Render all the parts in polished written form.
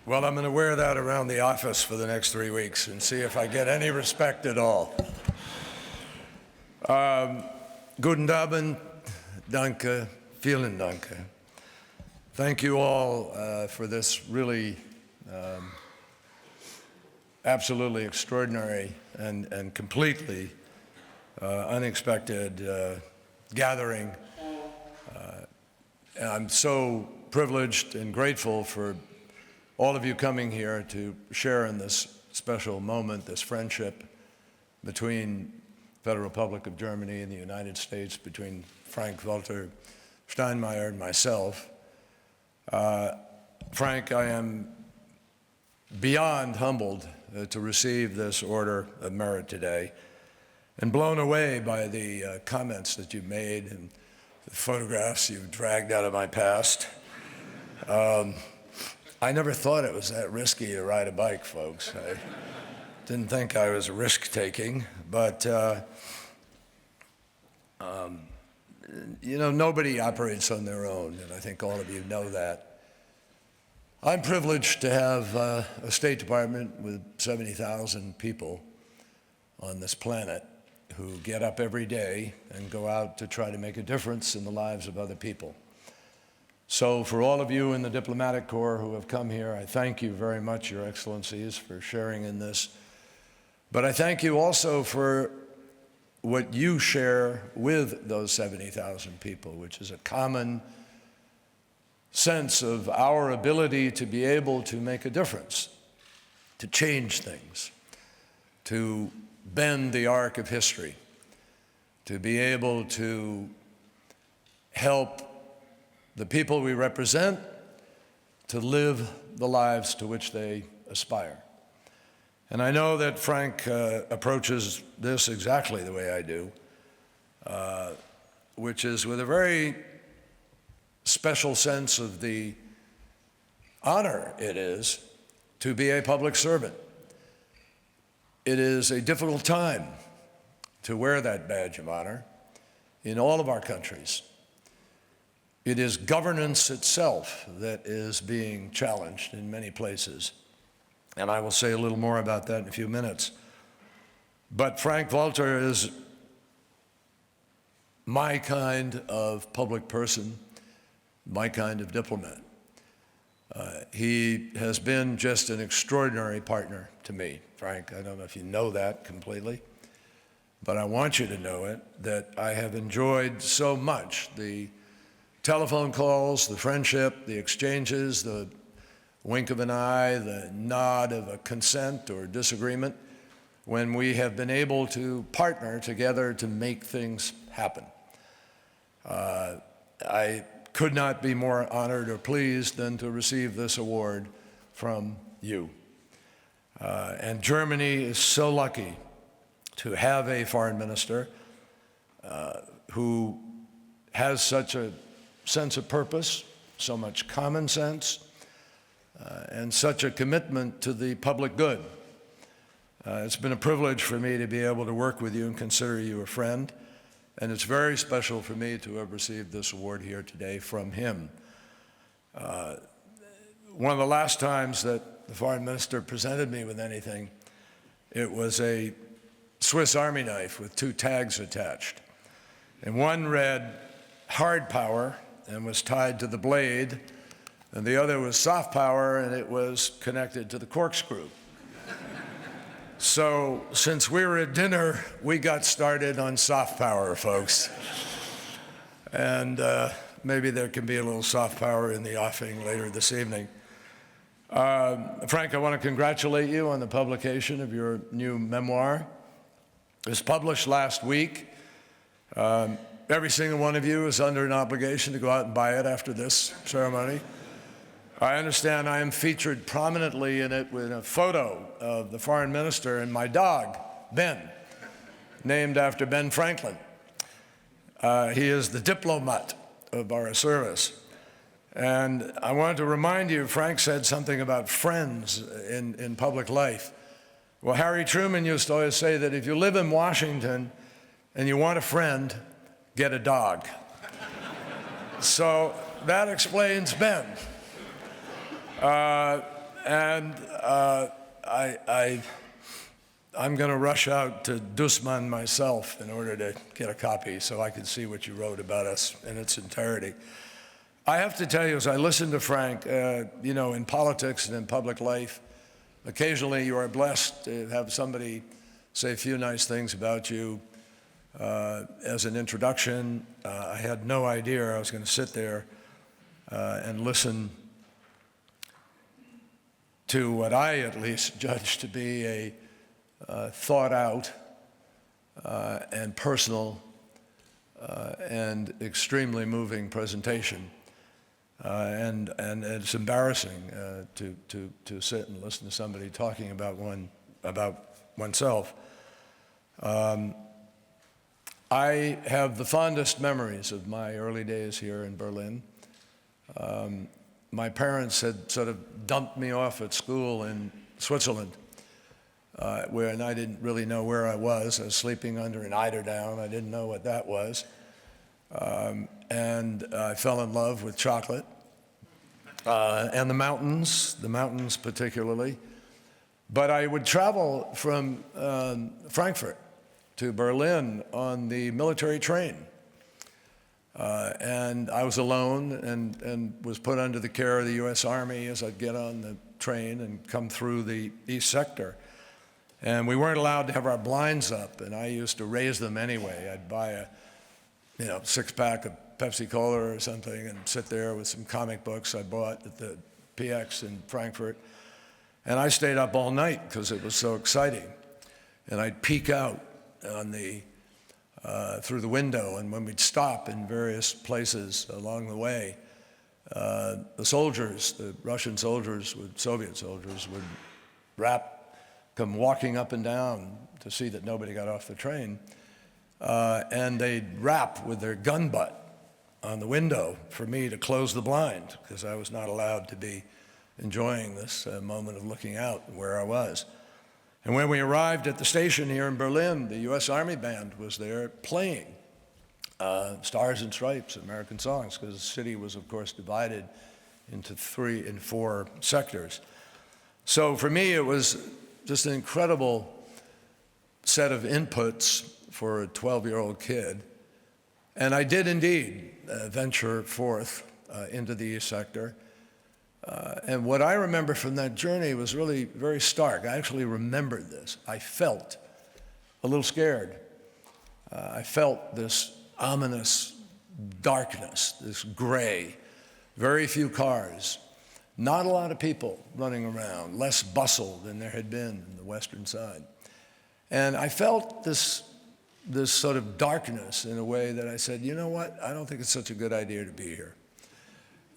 Well, I'm going to wear that around the office for the next 3 weeks and see if I get any respect at all. Guten Abend, danke, vielen Dank. Thank you all for this really absolutely extraordinary and completely unexpected gathering. I'm so privileged and grateful for all of you coming here to share in this special moment, this friendship between the Federal Republic of Germany and the United States, between Frank-Walter Steinmeier and myself. Frank, I am beyond humbled to receive this Order of Merit today and blown away by the comments that you made and the photographs you've dragged out of my past. I never thought it was that risky to ride a bike, folks. I didn't think I was risk-taking, but you know, nobody operates on their own, and I think all of you know that. I'm privileged to have a State Department with 70,000 people on this planet who get up every day and go out to try to make a difference in the lives of other people. So for all of you in the Diplomatic Corps who have come here, I thank you very much, Your Excellencies, for sharing in this. But I thank you also for what you share with those 70,000 people, which is a common sense of our ability to be able to make a difference, to change things, to bend the arc of history, to be able to help the people we represent to live the lives to which they aspire. And I know that Frank approaches this exactly the way I do, which is with a very special sense of the honor it is to be a public servant. It is a difficult time to wear that badge of honor in all of our countries. It is governance itself that is being challenged in many places. And I will say a little more about that in a few minutes. But Frank-Walter is my kind of public person, my kind of diplomat. He has been just an extraordinary partner to me. Frank, I don't know if you know that completely, but I want you to know it, that I have enjoyed so much the telephone calls, the friendship, the exchanges, the wink of an eye, the nod of a consent or disagreement, when we have been able to partner together to make things happen. I could not be more honored or pleased than to receive this award from you. And Germany is so lucky to have a foreign minister who has such a sense of purpose, so much common sense, and such a commitment to the public good. It's been a privilege for me to be able to work with you and consider you a friend, and it's very special for me to have received this award here today from him. One of the last times that the foreign minister presented me with anything, it was a Swiss Army knife with 2 tags attached. And one read hard power and was tied to the blade, and the other was soft power, and it was connected to the corkscrew. So since we were at dinner, we got started on soft power, folks. And maybe there can be a little soft power in the offing later this evening. Frank, I want to congratulate you on the publication of your new memoir. It was published last week. Every single one of you is under an obligation to go out and buy it after this ceremony. I understand I am featured prominently in it with a photo of the foreign minister and my dog, Ben, named after Ben Franklin. He is the diplomat of our service. And I wanted to remind you, Frank said something about friends in public life. Well, Harry Truman used to always say that if you live in Washington and you want a friend, get a dog. So that explains Ben. And I'm going to rush out to Dussmann myself in order to get a copy so I can see what you wrote about us in its entirety. I have to tell you, as I listen to Frank, you know, in politics and in public life, occasionally you are blessed to have somebody say a few nice things about you as an introduction. I had no idea I was going to sit there and listen to what I at least judge to be a thought out and personal and extremely moving presentation. And it's embarrassing to sit and listen to somebody talking about oneself. I have the fondest memories of my early days here in Berlin. My parents had sort of dumped me off at school in Switzerland, and I didn't really know where I was. I was sleeping under an eiderdown. I didn't know what that was. And I fell in love with chocolate and the mountains particularly. But I would travel from Frankfurt to Berlin on the military train. And I was alone and was put under the care of the U.S. Army as I'd get on the train and come through the East Sector. And we weren't allowed to have our blinds up, and I used to raise them anyway. I'd buy a six-pack of Pepsi Cola or something and sit there with some comic books I bought at the PX in Frankfurt. And I stayed up all night because it was so exciting. And I'd peek out on through the window, and when we'd stop in various places along the way, the soldiers, the Russian soldiers, Soviet soldiers, would come walking up and down to see that nobody got off the train, and they'd rap with their gun butt on the window for me to close the blind, because I was not allowed to be enjoying this moment of looking out where I was. And when we arrived at the station here in Berlin, the U.S. Army Band was there playing Stars and Stripes, American songs, because the city was, of course, divided into 3 and 4 sectors. So for me, it was just an incredible set of inputs for a 12-year-old kid. And I did indeed venture forth into the East Sector. And what I remember from that journey was really very stark. I actually remembered this. I felt a little scared. I felt this ominous darkness, this gray, very few cars, not a lot of people running around, less bustle than there had been in the western side. And I felt this sort of darkness in a way that I said, you know what, I don't think it's such a good idea to be here.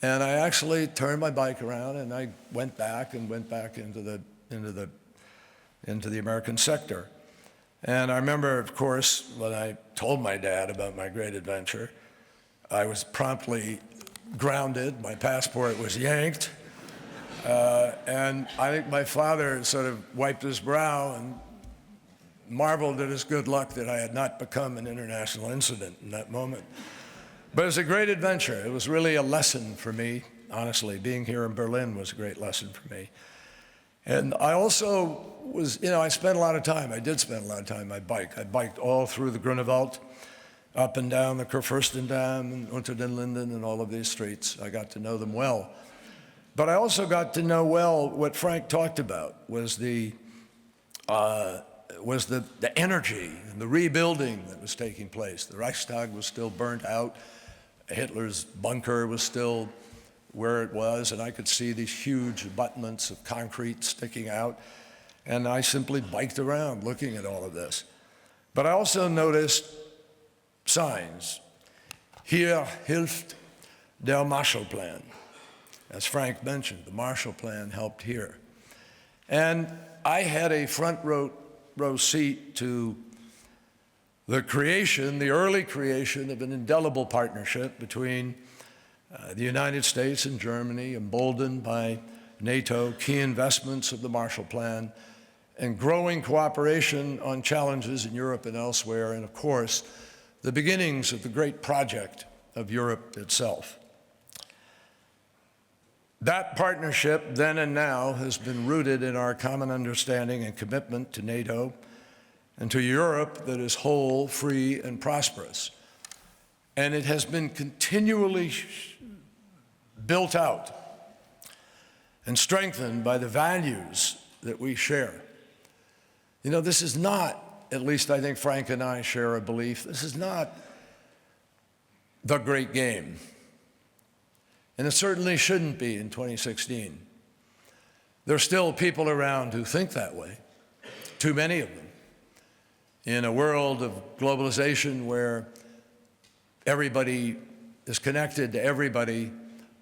And I actually turned my bike around and I went back into the American sector. And I remember, of course, when I told my dad about my great adventure, I was promptly grounded. My passport was yanked. And I think my father sort of wiped his brow and marveled at his good luck that I had not become an international incident in that moment. But it was a great adventure. It was really a lesson for me, honestly. Being here in Berlin was a great lesson for me. And I also was, I spent a lot of time. I did spend a lot of time on my bike. I biked all through the Grunewald, up and down the Kurfürstendamm and Unter den Linden and all of these streets. I got to know them well. But I also got to know well what Frank talked about was the energy and the rebuilding that was taking place. The Reichstag was still burnt out. Hitler's bunker was still where it was, and I could see these huge abutments of concrete sticking out. And I simply biked around looking at all of this. But I also noticed signs. Hier hilft der Marshallplan. As Frank mentioned, the Marshall Plan helped here. And I had a front row seat to the early creation of an indelible partnership between the United States and Germany, emboldened by NATO, key investments of the Marshall Plan, and growing cooperation on challenges in Europe and elsewhere, and of course, the beginnings of the great project of Europe itself. That partnership, then and now, has been rooted in our common understanding and commitment to NATO and to Europe that is whole, free, and prosperous. And it has been continually built out and strengthened by the values that we share. You know, this is not, at least I think Frank and I share a belief, this is not the great game. And it certainly shouldn't be in 2016. There are still people around who think that way, too many of them, in a world of globalization where everybody is connected to everybody,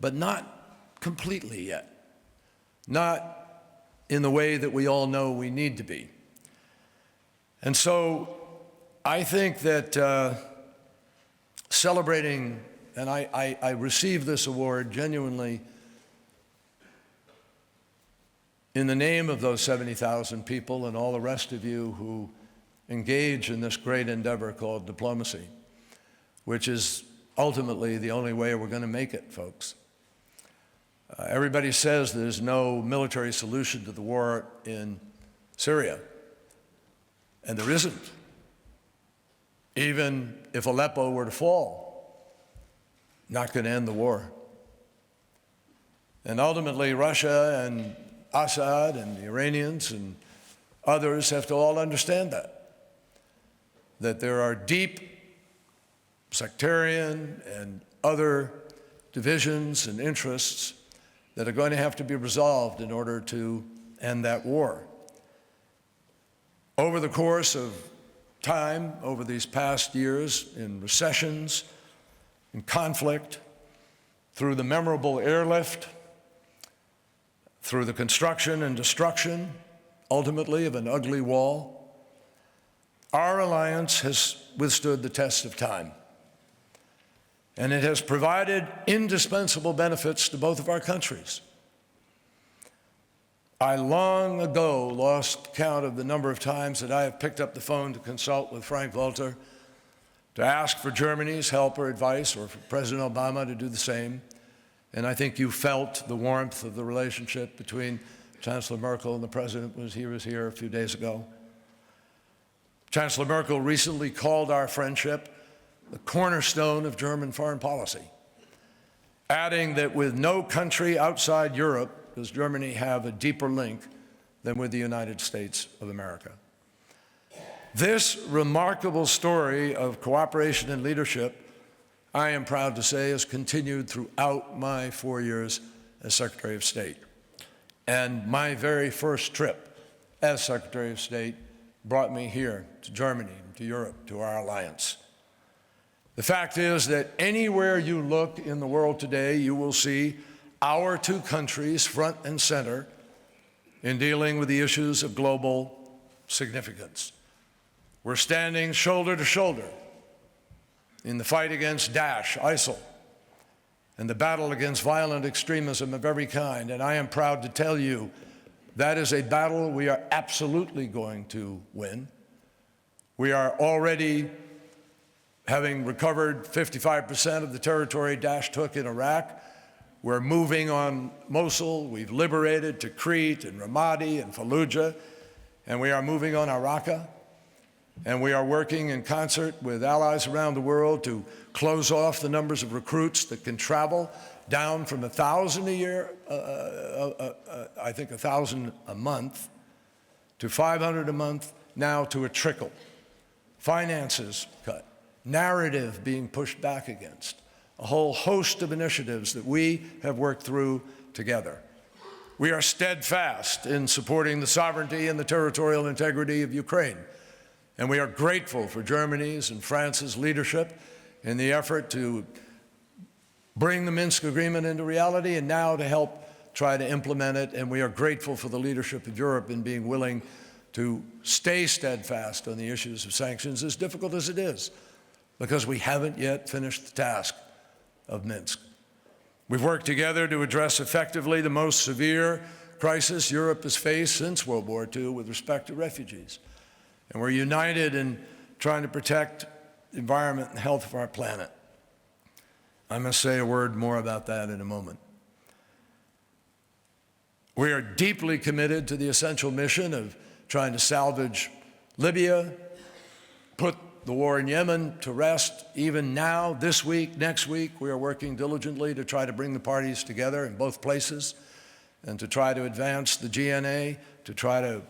but not completely yet, not in the way that we all know we need to be. And so I think that celebrating, and I received this award genuinely in the name of those 70,000 people and all the rest of you who engage in this great endeavor called diplomacy, which is ultimately the only way we're going to make it, folks. Everybody says there's no military solution to the war in Syria, and there isn't. Even if Aleppo were to fall, not going to end the war. And ultimately, Russia and Assad and the Iranians and others have to all understand that there are deep sectarian and other divisions and interests that are going to have to be resolved in order to end that war. Over the course of time, over these past years, in recessions, in conflict, through the memorable airlift, through the construction and destruction, ultimately, of an ugly wall, our alliance has withstood the test of time. And it has provided indispensable benefits to both of our countries. I long ago lost count of the number of times that I have picked up the phone to consult with Frank Walter, to ask for Germany's help or advice, or for President Obama to do the same. And I think you felt the warmth of the relationship between Chancellor Merkel and the President was here a few days ago. Chancellor Merkel recently called our friendship the cornerstone of German foreign policy, adding that with no country outside Europe does Germany have a deeper link than with the United States of America. This remarkable story of cooperation and leadership, I am proud to say, has continued throughout my 4 years as Secretary of State. And my very first trip as Secretary of State brought me here to Germany, to Europe, to our alliance. The fact is that anywhere you look in the world today, you will see our two countries front and center in dealing with the issues of global significance. We're standing shoulder to shoulder in the fight against Daesh, ISIL, and the battle against violent extremism of every kind. And I am proud to tell you that is a battle we are absolutely going to win. We are already having recovered 55% of the territory Daesh took in Iraq. We're moving on Mosul. We've liberated Tikrit and Ramadi and Fallujah. And we are moving on Raqqa. And we are working in concert with allies around the world to close off the numbers of recruits that can travel down from 1,000 a year, I think 1,000 a month, to 500 a month, now to a trickle. Finances cut, narrative being pushed back against, a whole host of initiatives that we have worked through together. We are steadfast in supporting the sovereignty and the territorial integrity of Ukraine. And we are grateful for Germany's and France's leadership in the effort to bring the Minsk agreement into reality and now to help try to implement it. And we are grateful for the leadership of Europe in being willing to stay steadfast on the issues of sanctions, as difficult as it is, because we haven't yet finished the task of Minsk. We've worked together to address effectively the most severe crisis Europe has faced since World War II with respect to refugees. And we're united in trying to protect the environment and health of our planet. I'm going to say a word more about that in a moment. We are deeply committed to the essential mission of trying to salvage Libya, put the war in Yemen to rest. Even now, this week, next week, we are working diligently to try to bring the parties together in both places and to try to advance the GNA, to try to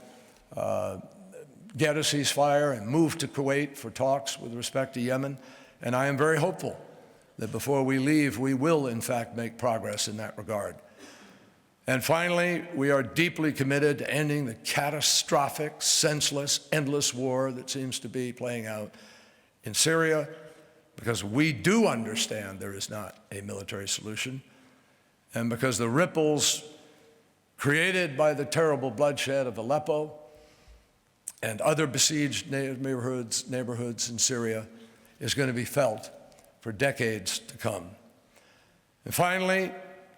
get a ceasefire and move to Kuwait for talks with respect to Yemen. And I am very hopeful that before we leave, we will, in fact, make progress in that regard. And finally, we are deeply committed to ending the catastrophic, senseless, endless war that seems to be playing out in Syria, because we do understand there is not a military solution, and because the ripples created by the terrible bloodshed of Aleppo and other besieged neighborhoods in Syria is going to be felt for decades to come. And finally,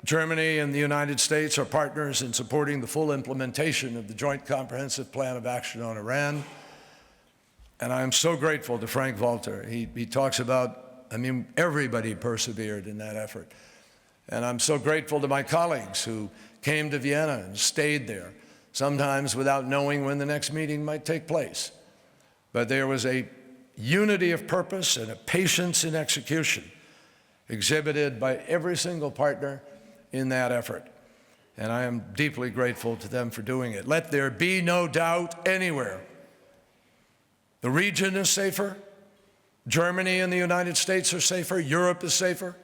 Germany and the United States are partners in supporting the full implementation of the Joint Comprehensive Plan of Action on Iran. And I am so grateful to Frank Walter. He talks about, everybody persevered in that effort. And I'm so grateful to my colleagues who came to Vienna and stayed there, sometimes without knowing when the next meeting might take place. But there was a unity of purpose and a patience in execution exhibited by every single partner in that effort. And I am deeply grateful to them for doing it. Let there be no doubt anywhere. The region is safer. Germany and the United States are safer. Europe is safer.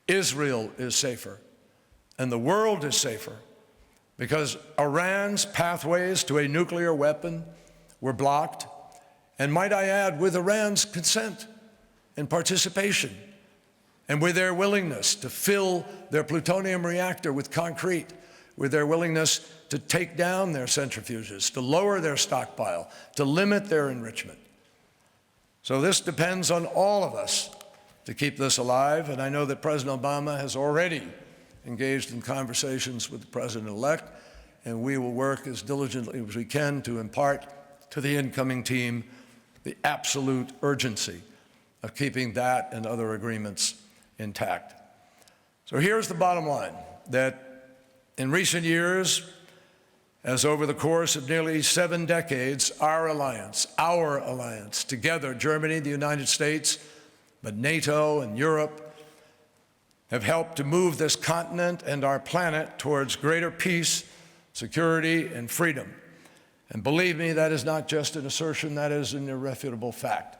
Israel is safer. And the world is safer because Iran's pathways to a nuclear weapon were blocked. And might I add, with Iran's consent and participation, and with their willingness to fill their plutonium reactor with concrete, with their willingness to take down their centrifuges, to lower their stockpile, to limit their enrichment. So this depends on all of us to keep this alive, and I know that President Obama has already engaged in conversations with the President-elect, and we will work as diligently as we can to impart to the incoming team the absolute urgency of keeping that and other agreements intact. So here's the bottom line, that in recent years, as over the course of nearly 7 decades, our alliance, together, Germany, the United States, but NATO and Europe, have helped to move this continent and our planet towards greater peace, security, and freedom. And believe me, that is not just an assertion, that is an irrefutable fact.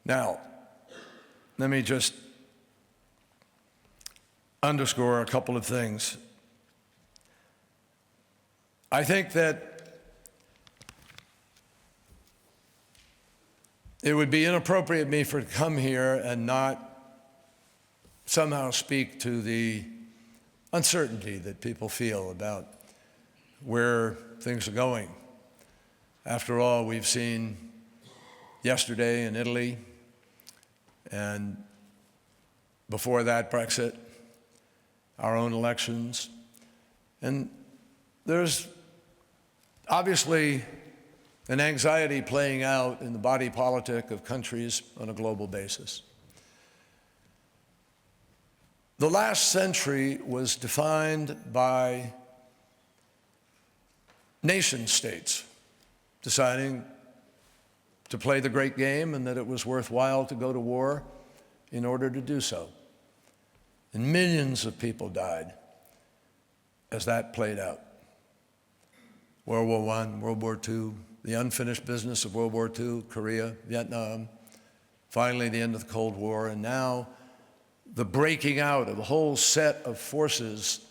Now, let me just underscore a couple of things. I think that it would be inappropriate of me to come here and not somehow speak to the uncertainty that people feel about where things are going. After all, we've seen yesterday in Italy, and before that, Brexit, our own elections. And there's obviously an anxiety playing out in the body politic of countries on a global basis. The last century was defined by nation states deciding to play the great game and that it was worthwhile to go to war in order to do so. And millions of people died as that played out. World War I, World War II, the unfinished business of World War II, Korea, Vietnam, finally the end of the Cold War, and now the breaking out of a whole set of forces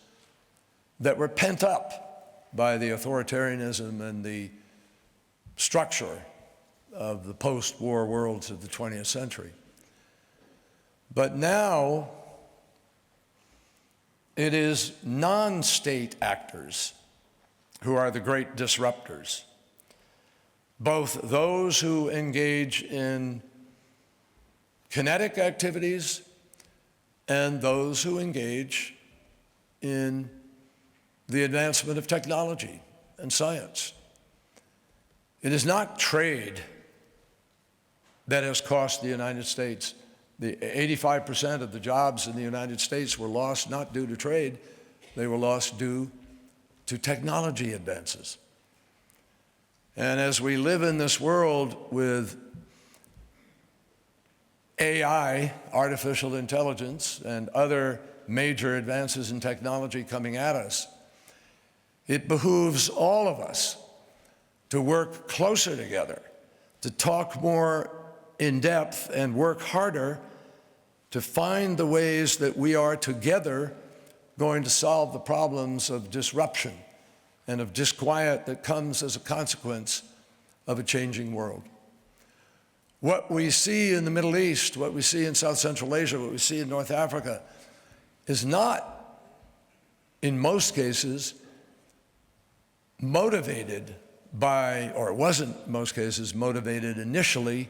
that were pent up by the authoritarianism and the structure of the post-war worlds of the 20th century. But now it is non-state actors who are the great disruptors, both those who engage in kinetic activities and those who engage in the advancement of technology and science. It is not trade that has cost the United States. The 85% of the jobs in the United States were lost not due to trade, they were lost due to technology advances. And as we live in this world with AI, artificial intelligence, and other major advances in technology coming at us, it behooves all of us to work closer together, to talk more in depth and work harder to find the ways that we are together going to solve the problems of disruption and of disquiet that comes as a consequence of a changing world. What we see in the Middle East, what we see in South Central Asia, what we see in North Africa is not, in most cases, motivated by, or it wasn't in most cases, motivated initially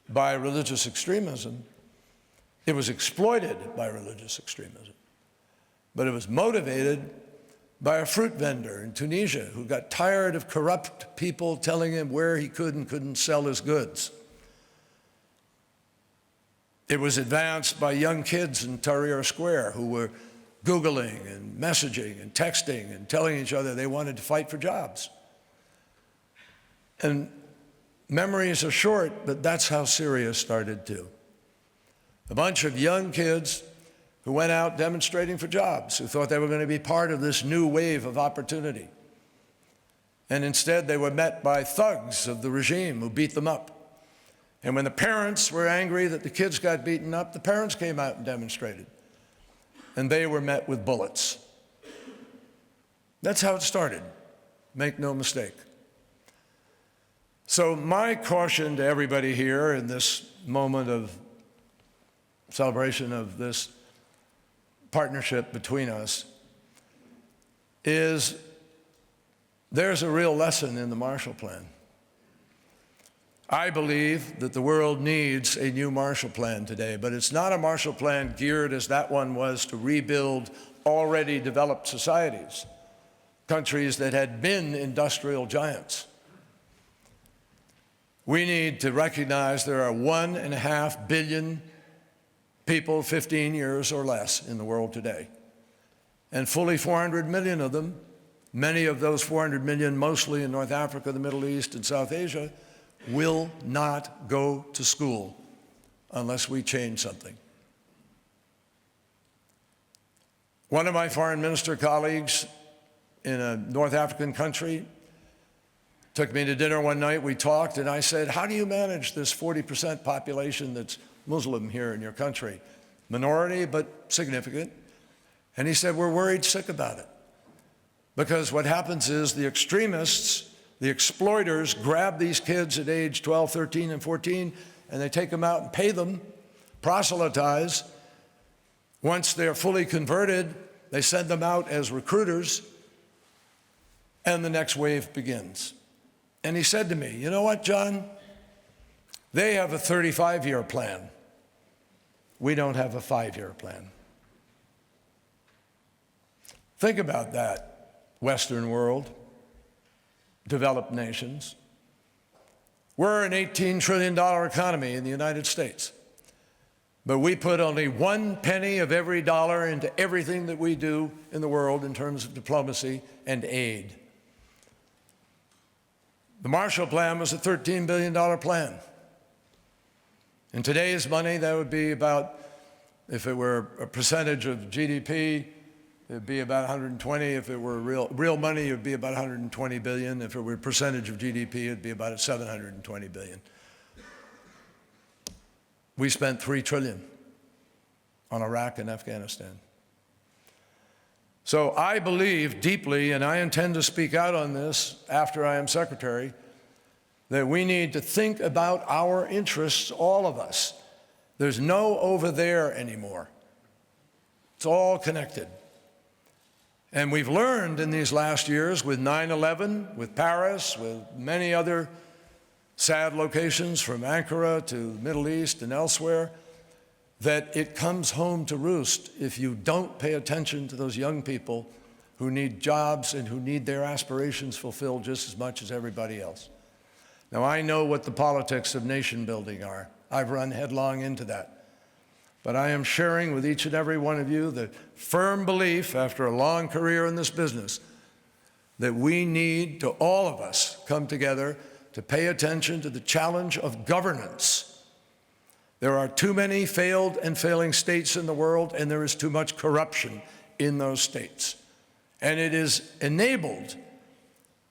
by religious extremism. It was exploited by religious extremism. But it was motivated by a fruit vendor in Tunisia who got tired of corrupt people telling him where he could and couldn't sell his goods. It was advanced by young kids in Tahrir Square who were Googling and messaging and texting and telling each other they wanted to fight for jobs. And memories are short, but that's how Syria started too. A bunch of young kids who went out demonstrating for jobs, who thought they were going to be part of this new wave of opportunity. And instead they were met by thugs of the regime who beat them up. And when the parents were angry that the kids got beaten up, the parents came out and demonstrated. And they were met with bullets. That's how it started. Make no mistake. So my caution to everybody here in this moment of celebration of this partnership between us is there's a real lesson in the Marshall Plan. I believe that the world needs a new Marshall Plan today, but it's not a Marshall Plan geared as that one was to rebuild already developed societies, countries that had been industrial giants. We need to recognize there are 1.5 billion people 15 years or less in the world today. And fully 400 million of them, many of those 400 million mostly in North Africa, the Middle East, and South Asia, will not go to school unless we change something. One of my foreign minister colleagues in a North African country took me to dinner one night, we talked, and I said, how do you manage this 40% population that's Muslim here in your country? Minority, but significant. And he said, we're worried sick about it. Because what happens is the extremists, the exploiters, grab these kids at age 12, 13, and 14, and they take them out and pay them, proselytize. Once they're fully converted, they send them out as recruiters, and the next wave begins. And he said to me, you know what, John? They have a 35-year plan. We don't have a 5-year plan. Think about that, Western world, developed nations. We're an $18 trillion economy in the United States, but we put only 1 penny of every dollar into everything that we do in the world in terms of diplomacy and aid. The Marshall Plan was a $13 billion plan. In today's money, that would be about, if it were a percentage of GDP, it'd be about 120. If it were real money, it would be about 120 billion. If it were a percentage of GDP, it'd be about 720 billion. We spent $3 trillion on Iraq and Afghanistan. So I believe deeply, and I intend to speak out on this after I am secretary, that we need to think about our interests, all of us. There's no over there anymore. It's all connected. And we've learned in these last years with 9/11, with Paris, with many other sad locations from Ankara to the Middle East and elsewhere, that it comes home to roost if you don't pay attention to those young people who need jobs and who need their aspirations fulfilled just as much as everybody else. Now, I know what the politics of nation building are. I've run headlong into that. But I am sharing with each and every one of you the firm belief, after a long career in this business, that we need to, all of us, come together to pay attention to the challenge of governance. There are too many failed and failing states in the world, and there is too much corruption in those states. And it is enabled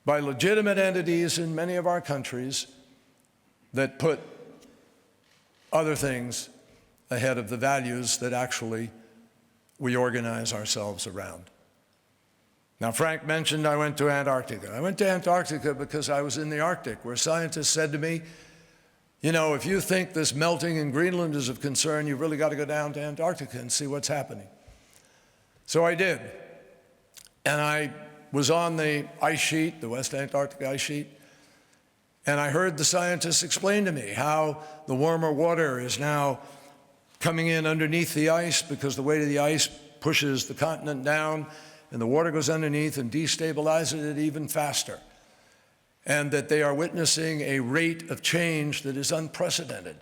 by legitimate entities in many of our countries that put other things ahead of the values that actually we organize ourselves around. Now, Frank mentioned I went to Antarctica. I went to Antarctica because I was in the Arctic, where scientists said to me, you know, if you think this melting in Greenland is of concern, you've really got to go down to Antarctica and see what's happening. So I did. And I was on the ice sheet, the West Antarctic ice sheet, and I heard the scientists explain to me how the warmer water is now coming in underneath the ice because the weight of the ice pushes the continent down, and the water goes underneath and destabilizes it even faster, and that they are witnessing a rate of change that is unprecedented.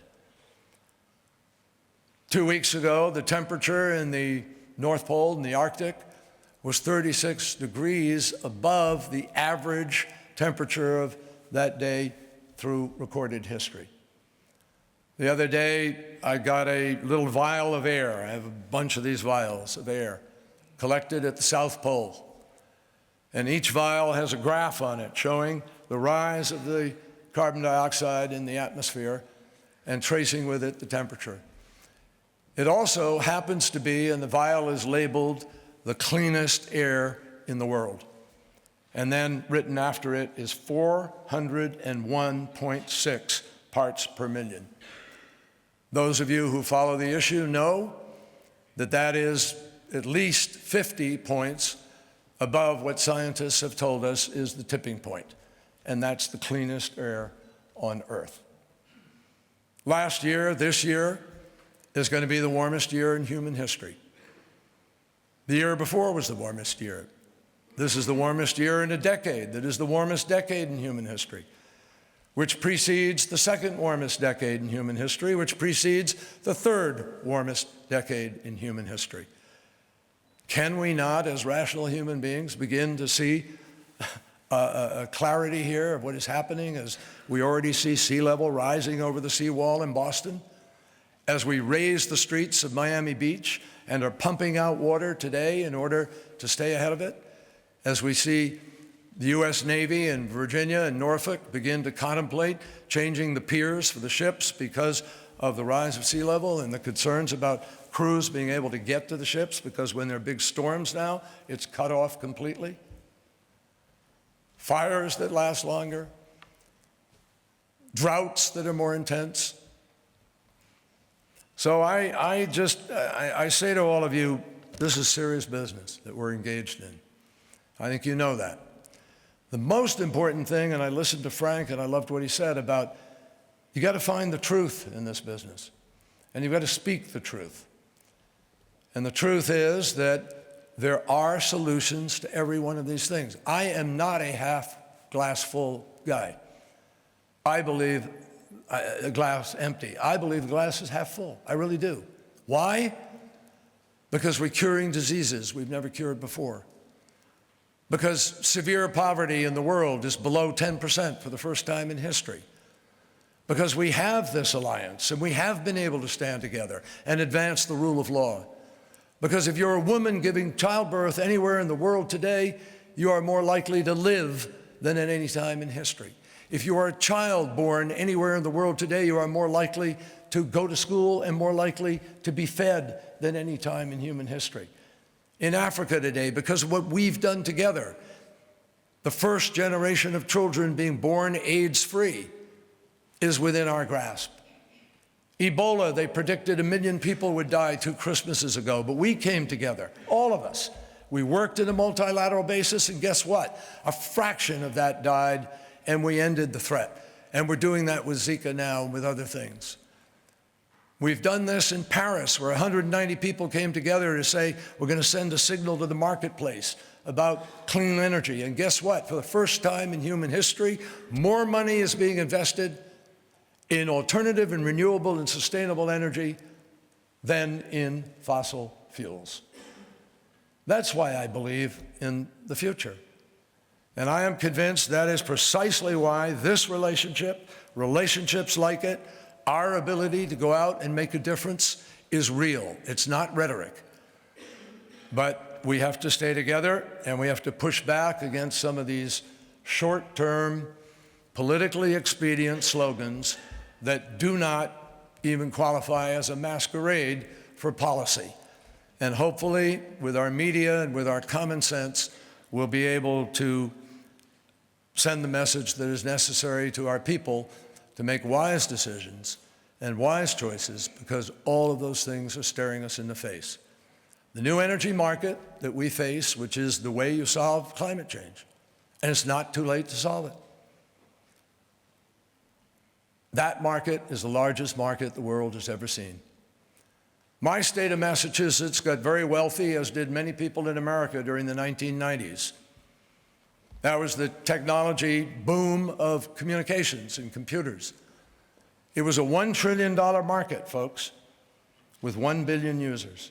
2 weeks ago, the temperature in the North Pole, in the Arctic, was 36 degrees above the average temperature of that day through recorded history. The other day, I got a little vial of air. I have a bunch of these vials of air collected at the South Pole. And each vial has a graph on it showing the rise of the carbon dioxide in the atmosphere and tracing with it the temperature. It also happens to be, and the vial is labeled, the cleanest air in the world. And then written after it is 401.6 parts per million. Those of you who follow the issue know that that is at least 50 points above what scientists have told us is the tipping point, and that's the cleanest air on Earth. Last year, this year, is going to be the warmest year in human history. The year before was the warmest year. This is the warmest year in a decade. That is the warmest decade in human history, which precedes the second warmest decade in human history, which precedes the third warmest decade in human history. Can we not, as rational human beings, begin to see a clarity here of what is happening as we already see sea level rising over the seawall in Boston, as we raise the streets of Miami Beach and are pumping out water today in order to stay ahead of it, as we see the U.S. Navy in Virginia and Norfolk begin to contemplate changing the piers for the ships because of the rise of sea level and the concerns about crews being able to get to the ships because when there are big storms now, it's cut off completely. Fires that last longer, droughts that are more intense. So I say to all of you, this is serious business that we're engaged in. I think you know that. The most important thing, and I listened to Frank and I loved what he said about, you got to find the truth in this business, and you've got to speak the truth. And the truth is that there are solutions to every one of these things. I am not a half glass full guy. I believe a glass empty. I believe the glass is half full. I really do. Why? Because we're curing diseases we've never cured before. Because severe poverty in the world is below 10% for the first time in history. Because we have this alliance and we have been able to stand together and advance the rule of law. Because if you're a woman giving childbirth anywhere in the world today, you are more likely to live than at any time in history. If you are a child born anywhere in the world today, you are more likely to go to school and more likely to be fed than any time in human history. In Africa today, because of what we've done together, the first generation of children being born AIDS-free is within our grasp. Ebola, they predicted 1 million people would die 2 Christmases ago, but we came together, all of us. We worked in a multilateral basis, and guess what? A fraction of that died, and we ended the threat. And we're doing that with Zika now and with other things. We've done this in Paris, where 190 people came together to say, we're going to send a signal to the marketplace about clean energy. And guess what? For the first time in human history, more money is being invested in alternative and renewable and sustainable energy than in fossil fuels. That's why I believe in the future. And I am convinced that is precisely why this relationship, relationships like it, our ability to go out and make a difference is real. It's not rhetoric. But we have to stay together, and we have to push back against some of these short-term, politically expedient slogans that do not even qualify as a masquerade for policy. And hopefully, with our media and with our common sense, we'll be able to send the message that is necessary to our people to make wise decisions and wise choices, because all of those things are staring us in the face. The new energy market that we face, which is the way you solve climate change, and it's not too late to solve it. That market is the largest market the world has ever seen. My state of Massachusetts got very wealthy, as did many people in America during the 1990s. That was the technology boom of communications and computers. It was a $1 trillion market, folks, with 1 billion users.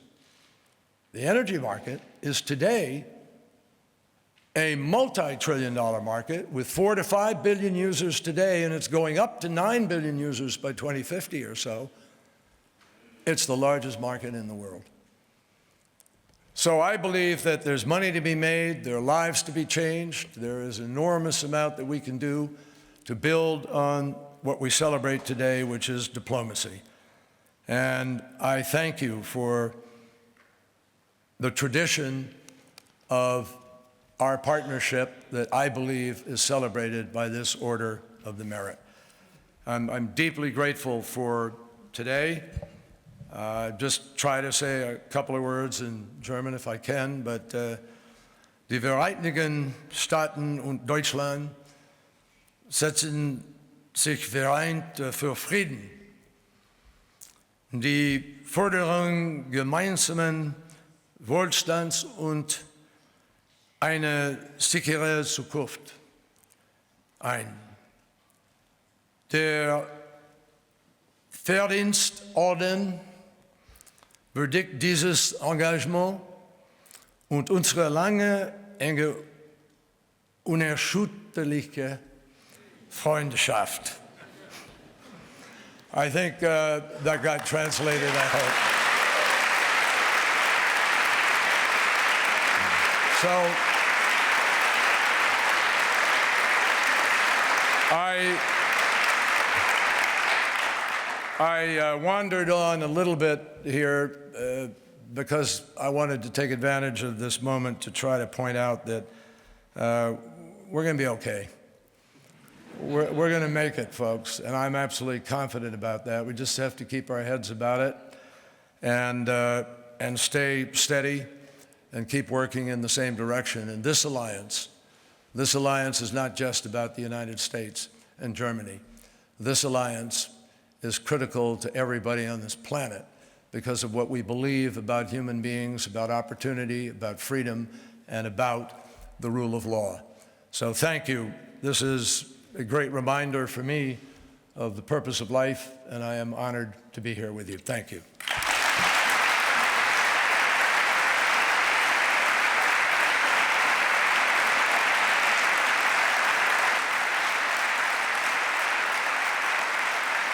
The energy market is today a multi-trillion-dollar market with 4 to 5 billion users today, and it's going up to 9 billion users by 2050 or so. It's the largest market in the world. So I believe that there's money to be made, there are lives to be changed, there is an enormous amount that we can do to build on what we celebrate today, which is diplomacy. And I thank you for the tradition of our partnership that I believe is celebrated by this Order of the Merit. I'm deeply grateful for today. Just try to say a couple of words in German if I can, but die Vereinigten Staaten und Deutschland setzen sich vereint für Frieden. Die Forderung gemeinsamen Wohlstands und eine sichere Zukunft ein. Der Verdienstorden würdigt dieses Engagement und unsere lange, enge, unerschütterliche Freundschaft. I think that got translated, I hope. So I wandered on a little bit here because I wanted to take advantage of this moment to try to point out that we're going to be okay. We're going to make it, folks, and I'm absolutely confident about that. We just have to keep our heads about it and stay steady and keep working in the same direction. And this alliance is not just about the United States and Germany. This alliance is critical to everybody on this planet because of what we believe about human beings, about opportunity, about freedom, and about the rule of law. So thank you. This is a great reminder for me of the purpose of life, and I am honored to be here with you. Thank you.